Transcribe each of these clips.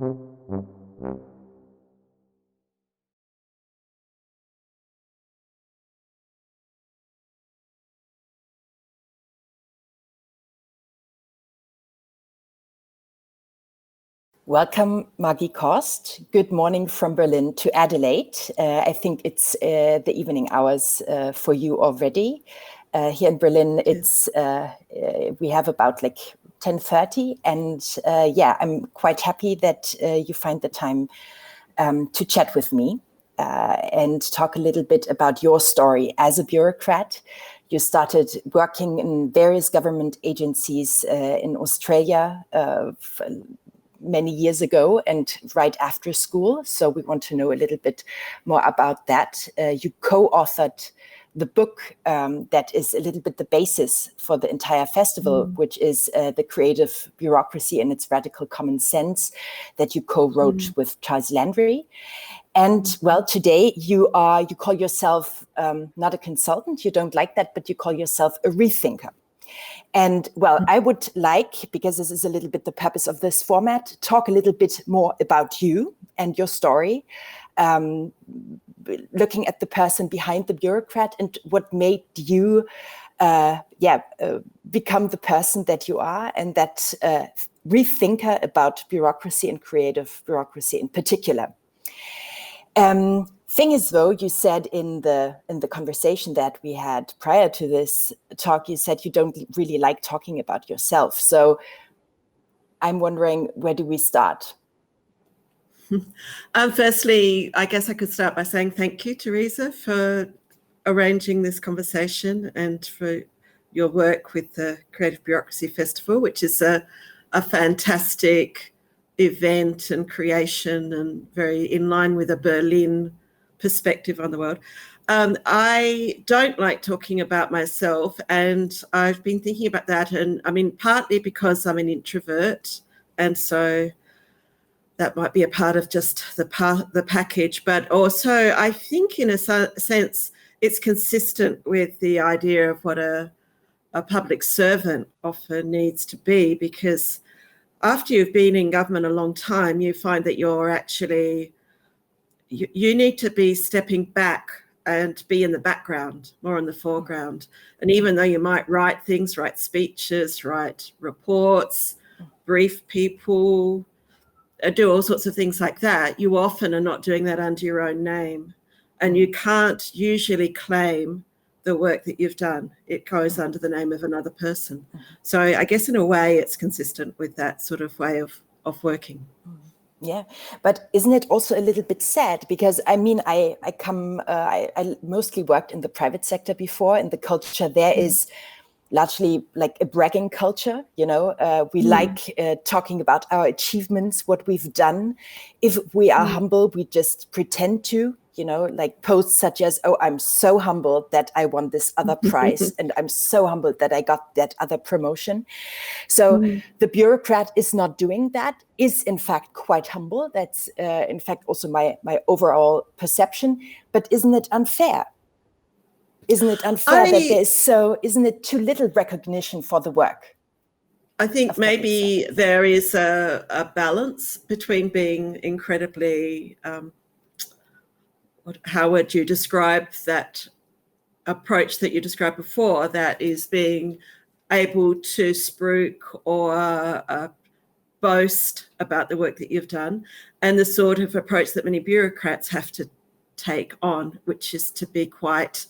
Welcome, Margie Caust. Good morning from Berlin to Adelaide. I think it's the evening hours for you already. Here in Berlin, it's we have about like 10:30, and I'm quite happy that you find the time to chat with me and talk a little bit about your story as a bureaucrat. You started working in various government agencies in Australia many years ago and right after school. So we want to know a little bit more about that. You co-authored the book that is a little bit the basis for the entire festival, which is the Creative Bureaucracy and its Radical Common Sense, that you co-wrote with Charles Landry. And well, today you call yourself not a consultant, you don't like that, but you call yourself a rethinker. And well, I would like, because this is a little bit the purpose of this format, talk a little bit more about you and your story, looking at the person behind the bureaucrat and what made you become the person that you are, and that rethinker about bureaucracy and creative bureaucracy in particular. Thing is, though, you said in the conversation that we had prior to this talk, you said you don't really like talking about yourself. So I'm wondering, where do we start? Firstly, I guess I could start by saying thank you, Teresa, for arranging this conversation and for your work with the Creative Bureaucracy Festival, which is a fantastic event and creation and very in line with a Berlin perspective on the world. I don't like talking about myself, and I've been thinking about that. And I mean, partly because I'm an introvert, and so that might be a part of just the package. But also, I think in a sense, it's consistent with the idea of what a public servant often needs to be, because after you've been in government a long time, you find that you're actually, you need to be stepping back and be in the background, more in the foreground. And even though you might write things, write speeches, write reports, brief people, do all sorts of things like that, you often are not doing that under your own name. And you can't usually claim the work that you've done. It goes under the name of another person. So I guess in a way it's consistent with that sort of way of working. Yeah, but isn't it also a little bit sad? Because I mean, I mostly worked in the private sector before, and the culture there is largely like a bragging culture. You know, we like talking about our achievements, what we've done. If we are humble, we just pretend to. You know, like posts such as, "Oh, I'm so humbled that I won this other prize, and I'm so humbled that I got that other promotion." So the bureaucrat is not doing that, is in fact quite humble. That's in fact also my overall perception. But isn't it unfair? Isn't it unfair that isn't it too little recognition for the work? I think maybe there is a balance between being incredibly, how would you describe that approach that you described before, that is being able to spruik or boast about the work that you've done, and the sort of approach that many bureaucrats have to take on, which is to be quite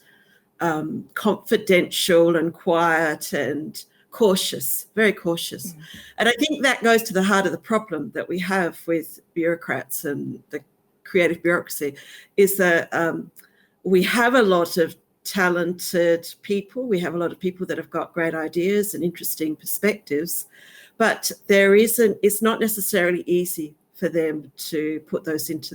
confidential and quiet and cautious, very cautious. And I think that goes to the heart of the problem that we have with bureaucrats and the creative bureaucracy, is that we have a lot of talented people. We have a lot of people that have got great ideas and interesting perspectives, but it's not necessarily easy for them to put those into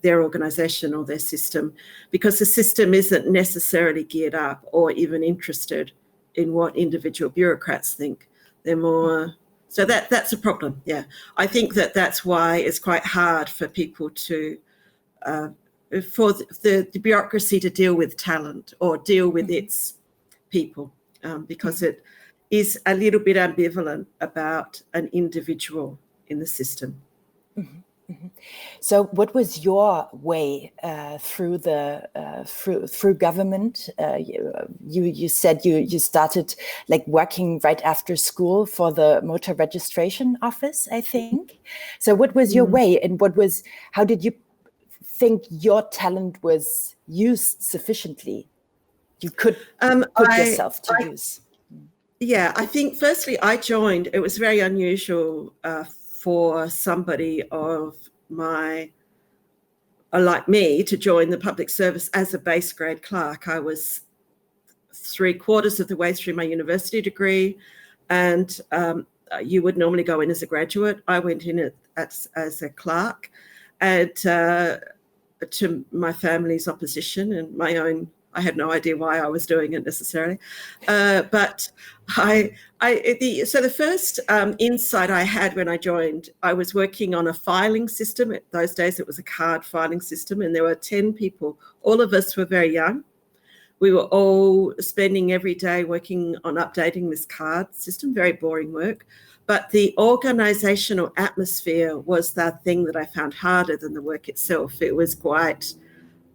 their organization or their system, because the system isn't necessarily geared up or even interested in what individual bureaucrats think. They're more, so that's a problem. Yeah, I think that's why it's quite hard for people to, for the bureaucracy to deal with talent or deal with its people, because it is a little bit ambivalent about an individual in the system. So, what was your way through government? You said you started like working right after school for the motor registration office, I think. So, what was your way, and how did you think your talent was used sufficiently? You could put yourself to use. Yeah, I think firstly I joined. It was very unusual for somebody like me to join the public service as a base grade clerk. I was 3/4 of the way through my university degree, and you would normally go in as a graduate. I went in as a clerk, and to my family's opposition and my own. I had no idea why I was doing it necessarily, but so the first insight I had when I joined, I was working on a filing system. At those days, it was a card filing system, and there were 10 people. All of us were very young. We were all spending every day working on updating this card system, very boring work. But the organizational atmosphere was the thing that I found harder than the work itself. It was quite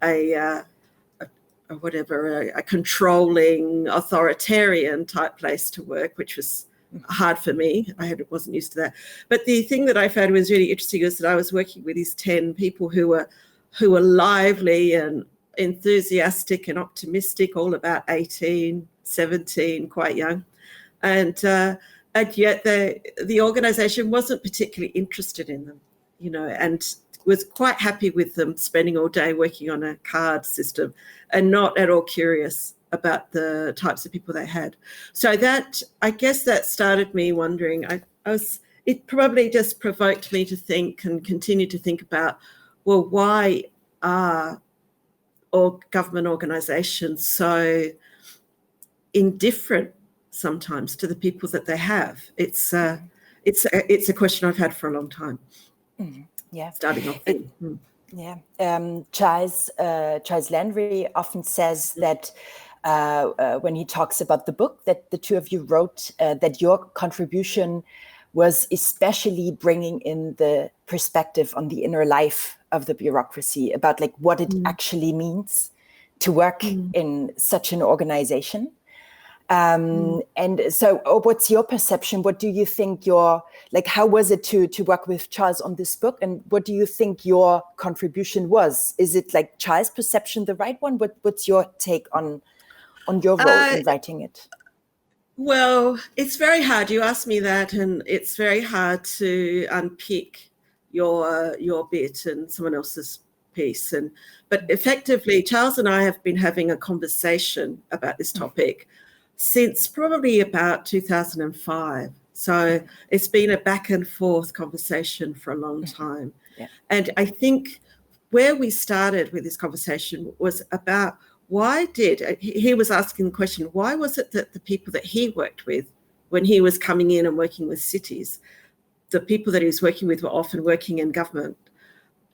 a controlling, authoritarian type place to work, which was hard for me. Wasn't used to that. But the thing that I found was really interesting is that I was working with these 10 people who were lively and enthusiastic and optimistic, all about 18, 17, quite young. And yet the organization wasn't particularly interested in them, and was quite happy with them spending all day working on a card system and not at all curious about the types of people they had. So I guess that started me wondering. It probably just provoked me to think and continue to think about, well, why are government organizations so indifferent sometimes to the people that they have? It's a question I've had for a long time. Yeah, starting off. Charles Landry often says that when he talks about the book that the two of you wrote, that your contribution was especially bringing in the perspective on the inner life of the bureaucracy, about like what it actually means to work in such an organization. And so what's your perception? What do you think how was it to work with Charles on this book? And what do you think your contribution was? Is it like Charles' perception the right one? What's your take on your role in writing it? Well, it's very hard. You asked me that, and it's very hard to unpick your bit and someone else's piece. But effectively, Charles and I have been having a conversation about this topic since probably about 2005. So it's been a back and forth conversation for a long time. Yeah. And I think where we started with this conversation was about he was asking the question, why was it that the people that he worked with when he was coming in and working with cities, the people that he was working with were often working in government.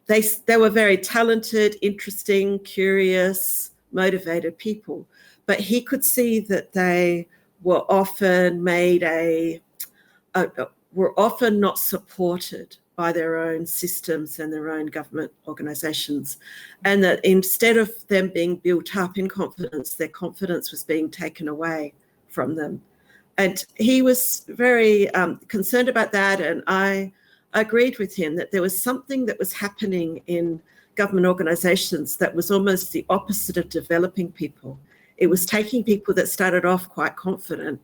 They were very talented, interesting, curious, motivated people. But he could see that they were often were often not supported by their own systems and their own government organisations, and that instead of them being built up in confidence, their confidence was being taken away from them. And he was very concerned about that, and I agreed with him that there was something that was happening in government organisations that was almost the opposite of developing people. It was taking people that started off quite confident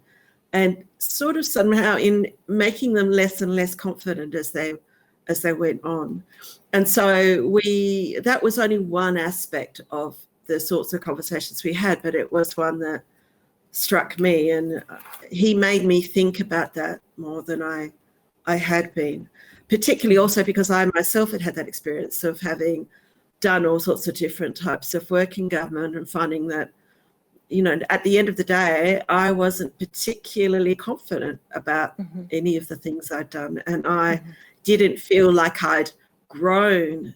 and sort of somehow in making them less and less confident as they went on. And so that was only one aspect of the sorts of conversations we had, but it was one that struck me, and he made me think about that more than I had been, particularly also because I myself had that experience of having done all sorts of different types of work in government and finding that, at the end of the day, I wasn't particularly confident about any of the things I'd done. And I didn't feel like I'd grown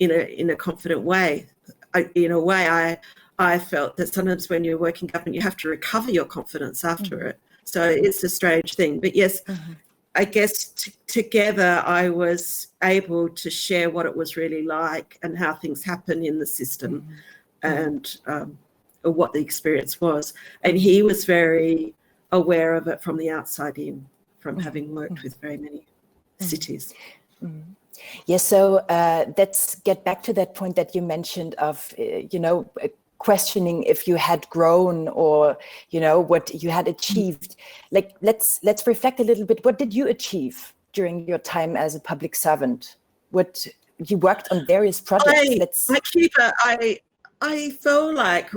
in a confident way. I felt that sometimes when you're working government, you have to recover your confidence after it. So it's a strange thing. But yes, I guess together I was able to share what it was really like and how things happen in the system, and what the experience was. And he was very aware of it from the outside in, from having worked with very many cities. Yes, so let's get back to that point that you mentioned of, questioning if you had grown or, what you had achieved. Like, let's reflect a little bit. What did you achieve during your time as a public servant? What you worked on various projects. I feel like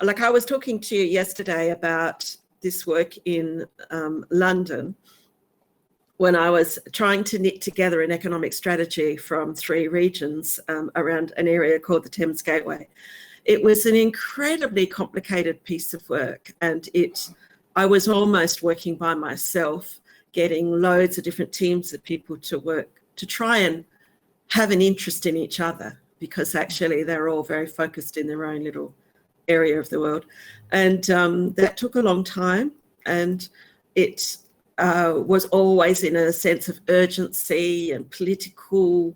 like I was talking to you yesterday about this work in London, when I was trying to knit together an economic strategy from 3 regions around an area called the Thames Gateway. It was an incredibly complicated piece of work, and I was almost working by myself, getting loads of different teams of people to work to try and have an interest in each other, because actually they're all very focused in their own little area of the world. And that took a long time, and it was always in a sense of urgency and political,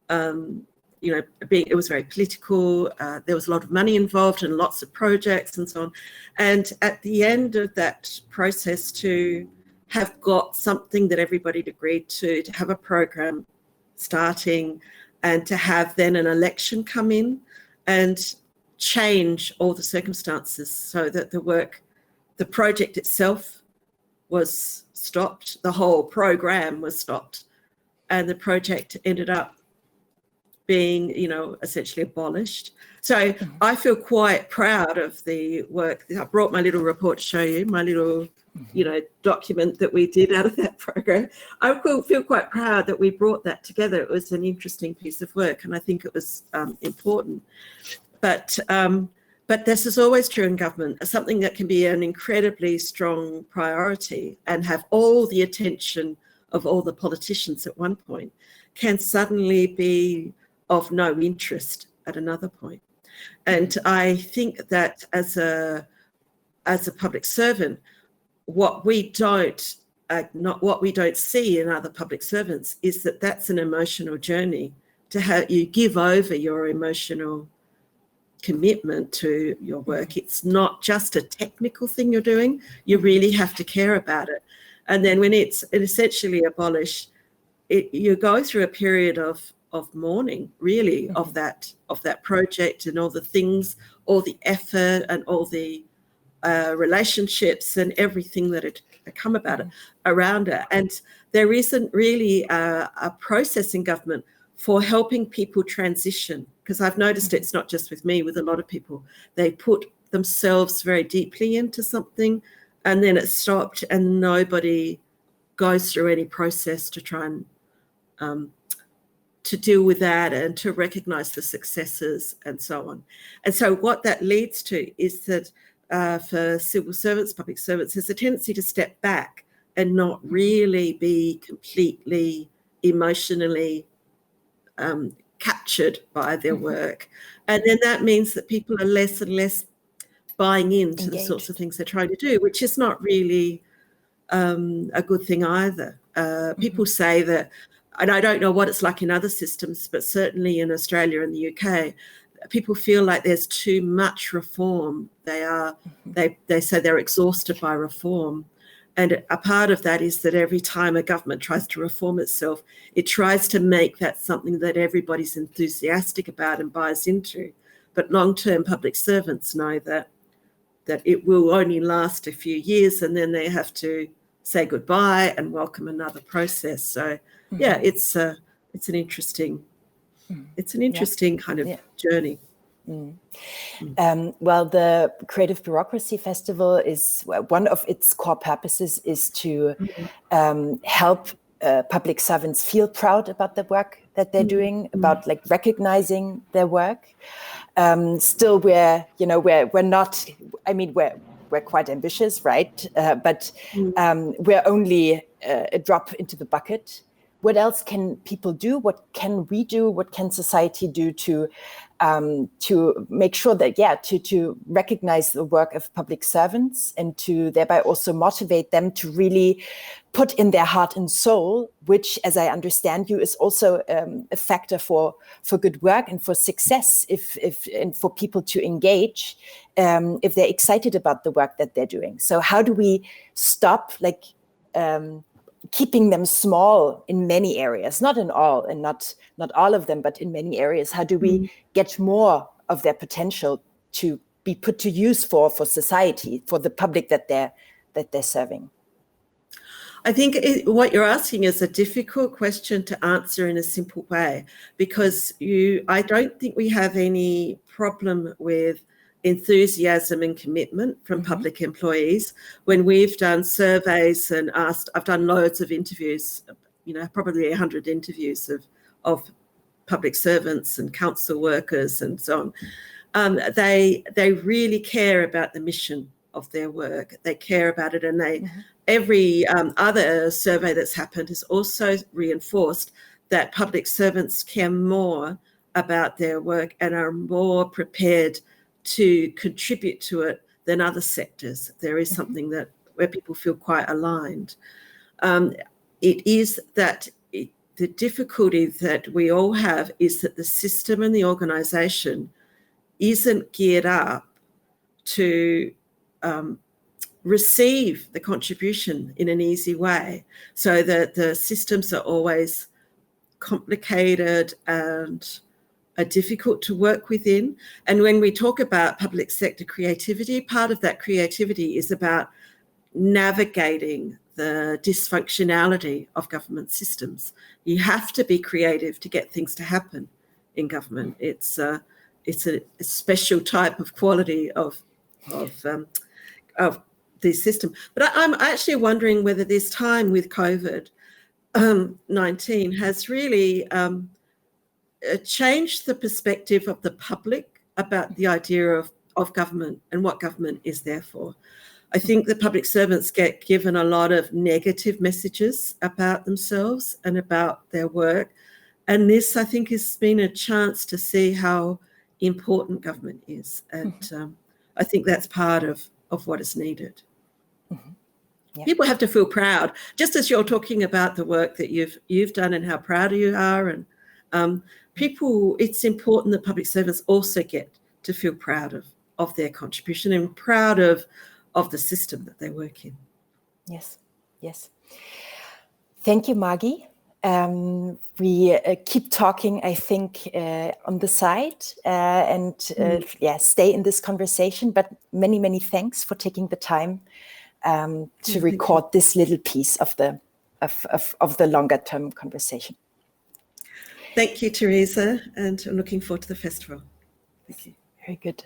it was very political. There was a lot of money involved and lots of projects and so on. And at the end of that process, to have got something that everybody agreed to have a program starting, and to have then an election come in and change all the circumstances so that the project itself was stopped, the whole program was stopped, and the project ended up being, essentially abolished. So I feel quite proud of the work. I brought my little report to show you, my little, document that we did out of that program. I feel quite proud that we brought that together. It was an interesting piece of work, and I think it was important. But this is always true in government. Something that can be an incredibly strong priority and have all the attention of all the politicians at one point can suddenly be of no interest at another point. And I think that as a public servant, what we don't see in other public servants is that that's an emotional journey, to have you give over your emotional commitment to your work. It's not just a technical thing you're doing. You really have to care about it. And then when it's essentially abolished, you go through a period of mourning, really, of that project and all the things, all the effort and all the relationships and everything that had come about it, around it. And there isn't really a process in government for helping people transition, because I've noticed it's not just with me, with a lot of people. They put themselves very deeply into something and then it's stopped, and nobody goes through any process to try and to deal with that and to recognise the successes and so on. And so what that leads to is that for civil servants, public servants, there's a tendency to step back and not really be completely emotionally captured by their work. And then that means that people are less and less buying into the sorts of things they're trying to do, which is not really a good thing either. People say that, and I don't know what it's like in other systems, but certainly in Australia and the UK, people feel like there's too much reform. They say they're exhausted by reform. And a part of that is that every time a government tries to reform itself, it tries to make that something that everybody's enthusiastic about and buys into. But long-term public servants know that it will only last a few years, and then they have to say goodbye and welcome another process. So, yeah, it's an interesting kind of journey. Well, the Creative Bureaucracy Festival is one of its core purposes is to help public servants feel proud about the work that they're doing, about like recognizing their work. Still, we're not. I mean, we're quite ambitious, right? But we're only a drop into the bucket. what else can people do? What can we do? What can society do to make sure that, to recognize the work of public servants and to thereby also motivate them to really put in their heart and soul, which, as I understand you, is also a factor for good work and for success, and for people to engage if they're excited about the work that they're doing. So how do we stop keeping them small in many areas, not in all, and not all of them, but in many areas? How do we get more of their potential to be put to use for society, for the public that they're serving? I think what you're asking is a difficult question to answer in a simple way, because I don't think we have any problem with enthusiasm and commitment from public employees. When we've done surveys and I've done loads of interviews, probably 100 interviews of public servants and council workers and so on. They really care about the mission of their work. They care about it, and every other survey that's happened has also reinforced that public servants care more about their work and are more prepared to contribute to it than other sectors. There is something where people feel quite aligned. It is that the difficulty that we all have is that the system and the organisation isn't geared up to receive the contribution in an easy way, so that the systems are always complicated and are difficult to work within. And when we talk about public sector creativity, part of that creativity is about navigating the dysfunctionality of government systems. You have to be creative to get things to happen in government. It's a special type of quality of the system. But I'm actually wondering whether this time with COVID-19 has really changed the perspective of the public about the idea of government and what government is there for. I think the public servants get given a lot of negative messages about themselves and about their work. And this, I think, has been a chance to see how important government is. And I think that's part of what is needed. Yeah. People have to feel proud, just as you're talking about the work that you've done and how proud you are. And people, it's important that public servants also get to feel proud of their contribution and proud of the system that they work in. Yes. Thank you, Margie. We keep talking, I think, on the side and stay in this conversation. But many, many thanks for taking the time to record this little piece of the longer term conversation. Thank you, Teresa, and I'm looking forward to the festival. Thank you. Very good.